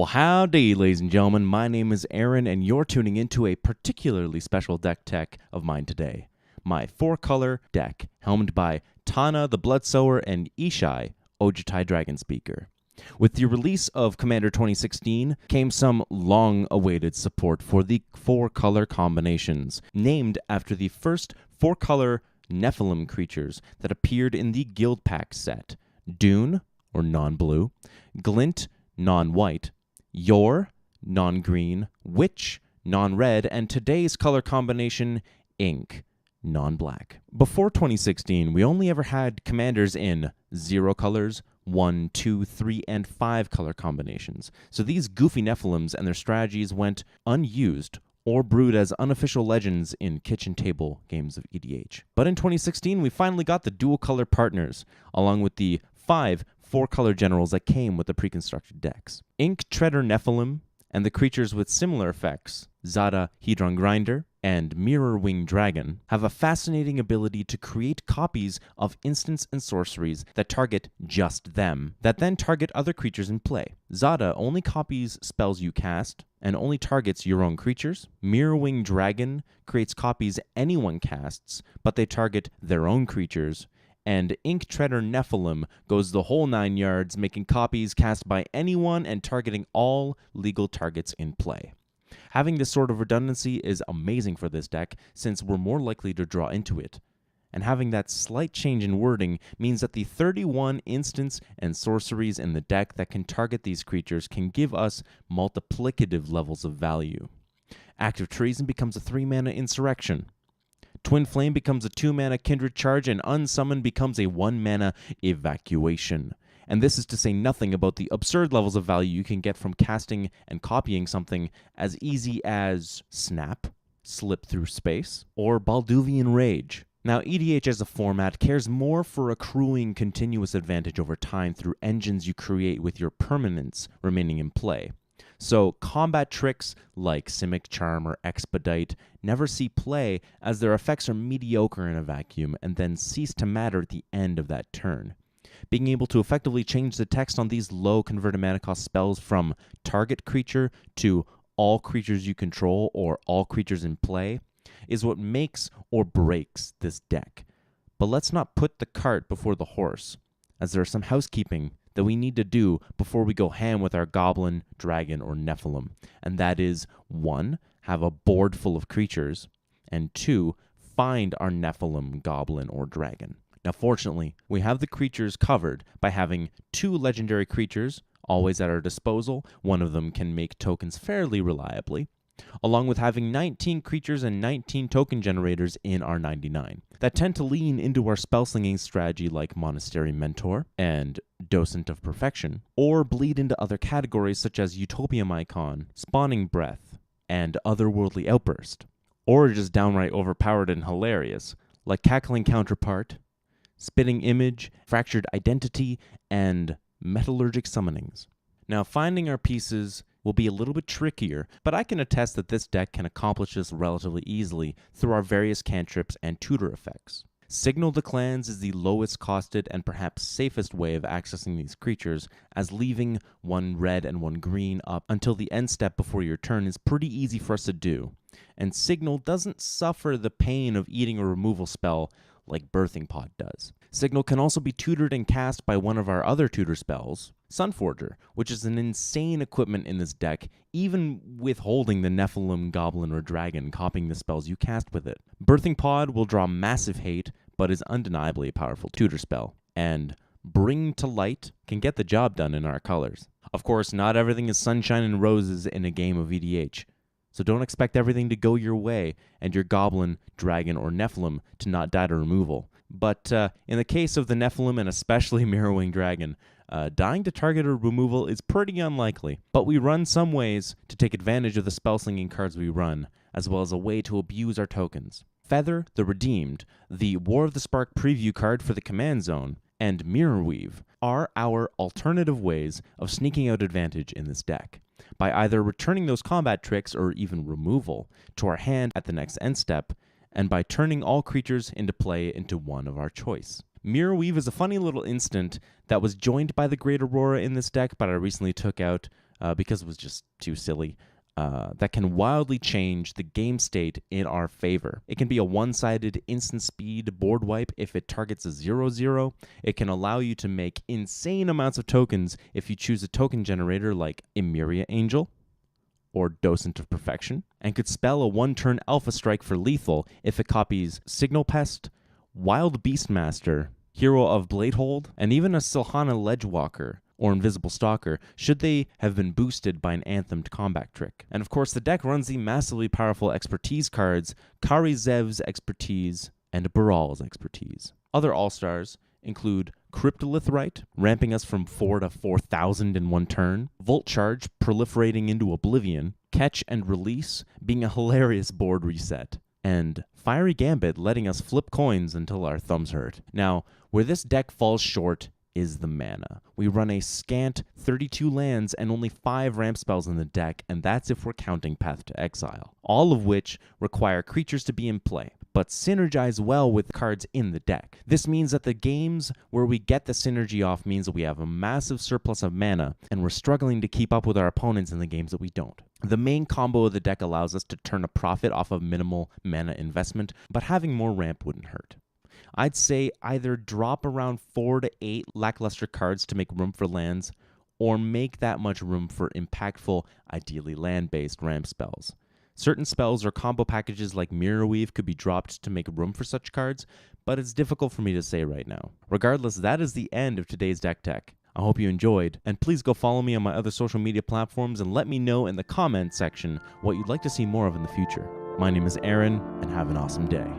Well, howdy, ladies and gentlemen. My name is Aaron, and you're tuning into a particularly special deck tech of mine today. My 4-color deck, helmed by Tana the Bloodsower and Ishai, Ojutai Dragonspeaker. With the release of Commander 2016 came some long-awaited support for the 4-color combinations, named after the first 4-color Nephilim creatures that appeared in the Guild Pack set: Dune, or non-blue, Glint, non-white, Yor, non-green, Witch, non-red, and today's color combination, Ink, non-black. Before 2016, we only ever had commanders in 0 colors, 1, 2, 3, and 5 color combinations. So these goofy Nephilims and their strategies went unused or brewed as unofficial legends in kitchen table games of EDH. But in 2016, we finally got the dual color partners, along with the 5 4-color generals that came with the pre-constructed decks. Ink Treader Nephilim and the creatures with similar effects, Zada Hedron Grinder and Mirror Wing Dragon, have a fascinating ability to create copies of instants and sorceries that target just them, that then target other creatures in play. Zada only copies spells you cast and only targets your own creatures. Mirror Wing Dragon creates copies anyone casts, but they target their own creatures. And Ink Treader Nephilim goes the whole 9 yards, making copies cast by anyone and targeting all legal targets in play. Having this sort of redundancy is amazing for this deck, since we're more likely to draw into it. And having that slight change in wording means that the 31 instants and sorceries in the deck that can target these creatures can give us multiplicative levels of value. Active Treason becomes a 3-mana Insurrection. Twin Flame becomes a 2-mana Kindred Charge, and Unsummon becomes a 1-mana Evacuation. And this is to say nothing about the absurd levels of value you can get from casting and copying something as easy as Snap, Slip Through Space, or Balduvian Rage. Now, EDH as a format cares more for accruing continuous advantage over time through engines you create with your permanents remaining in play. So combat tricks like Simic Charm or Expedite never see play, as their effects are mediocre in a vacuum and then cease to matter at the end of that turn. Being able to effectively change the text on these low converted mana cost spells from target creature to all creatures you control or all creatures in play is what makes or breaks this deck. But let's not put the cart before the horse, as there is some housekeeping that we need to do before we go ham with our goblin, dragon, or Nephilim. And that is, 1, have a board full of creatures, and 2, find our Nephilim, goblin, or dragon. Now, fortunately, we have the creatures covered by having 2 legendary creatures always at our disposal. One of them can make tokens fairly reliably, along with having 19 creatures and 19 token generators in our 99 that tend to lean into our spellslinging strategy like Monastery Mentor and Docent of Perfection, or bleed into other categories such as Utopium Icon, Spawning Breath, and Otherworldly Outburst, or just downright overpowered and hilarious, like Cackling Counterpart, Spitting Image, Fractured Identity, and Metallurgic Summonings. Now, finding our pieces will be a little bit trickier, but I can attest that this deck can accomplish this relatively easily through our various cantrips and tutor effects. Signal the Clans is the lowest costed and perhaps safest way of accessing these creatures, as leaving 1 red and 1 green up until the end step before your turn is pretty easy for us to do, and Signal doesn't suffer the pain of eating a removal spell like Birthing Pod does. Signal can also be tutored and cast by one of our other tutor spells, Sunforger, which is an insane equipment in this deck, even withholding the Nephilim, Goblin, or Dragon, copying the spells you cast with it. Birthing Pod will draw massive hate, but is undeniably a powerful tutor spell. And Bring to Light can get the job done in our colors. Of course, not everything is sunshine and roses in a game of EDH. So don't expect everything to go your way and your Goblin, Dragon, or Nephilim to not die to removal. But in the case of the Nephilim and especially Mirrorwing Dragon, dying to target or removal is pretty unlikely. But we run some ways to take advantage of the spellslinging cards we run, as well as a way to abuse our tokens. Feather the Redeemed, the War of the Spark preview card for the Command Zone, and Mirrorweave are our alternative ways of sneaking out advantage in this deck, by either returning those combat tricks or even removal to our hand at the next end step, and by turning all creatures into play into one of our choice. Mirrorweave is a funny little instant that was joined by the Great Aurora in this deck, but I recently took out because it was just too silly. That can wildly change the game state in our favor. It can be a one-sided instant speed board wipe if it targets a 0/0. It can allow you to make insane amounts of tokens if you choose a token generator like Emeria Angel or Docent of Perfection, and could spell a one-turn Alpha Strike for lethal if it copies Signal Pest, Wild Beastmaster, Hero of Bladehold, and even a Silhana Ledgewalker or Invisible Stalker, should they have been boosted by an Anthemed Combat Trick. And of course, the deck runs the massively powerful Expertise cards, Kari Zev's Expertise, and Baral's Expertise. Other All-Stars include Cryptolithrite, ramping us from 4 to 4,000 in one turn, Volt Charge, proliferating into Oblivion, Catch and Release, being a hilarious board reset, and Fiery Gambit letting us flip coins until our thumbs hurt. Now, where this deck falls short is the mana. We run a scant 32 lands and only 5 ramp spells in the deck, and that's if we're counting Path to Exile, all of which require creatures to be in play, but synergize well with cards in the deck. This means that the games where we get the synergy off means that we have a massive surplus of mana, and we're struggling to keep up with our opponents in the games that we don't. The main combo of the deck allows us to turn a profit off of minimal mana investment, but having more ramp wouldn't hurt. I'd say either drop around 4 to 8 lackluster cards to make room for lands, or make that much room for impactful, ideally land-based ramp spells. Certain spells or combo packages like Mirror Weave could be dropped to make room for such cards, but it's difficult for me to say right now. Regardless, that is the end of today's Deck Tech. I hope you enjoyed, and please go follow me on my other social media platforms and let me know in the comments section what you'd like to see more of in the future. My name is Aaron, and have an awesome day.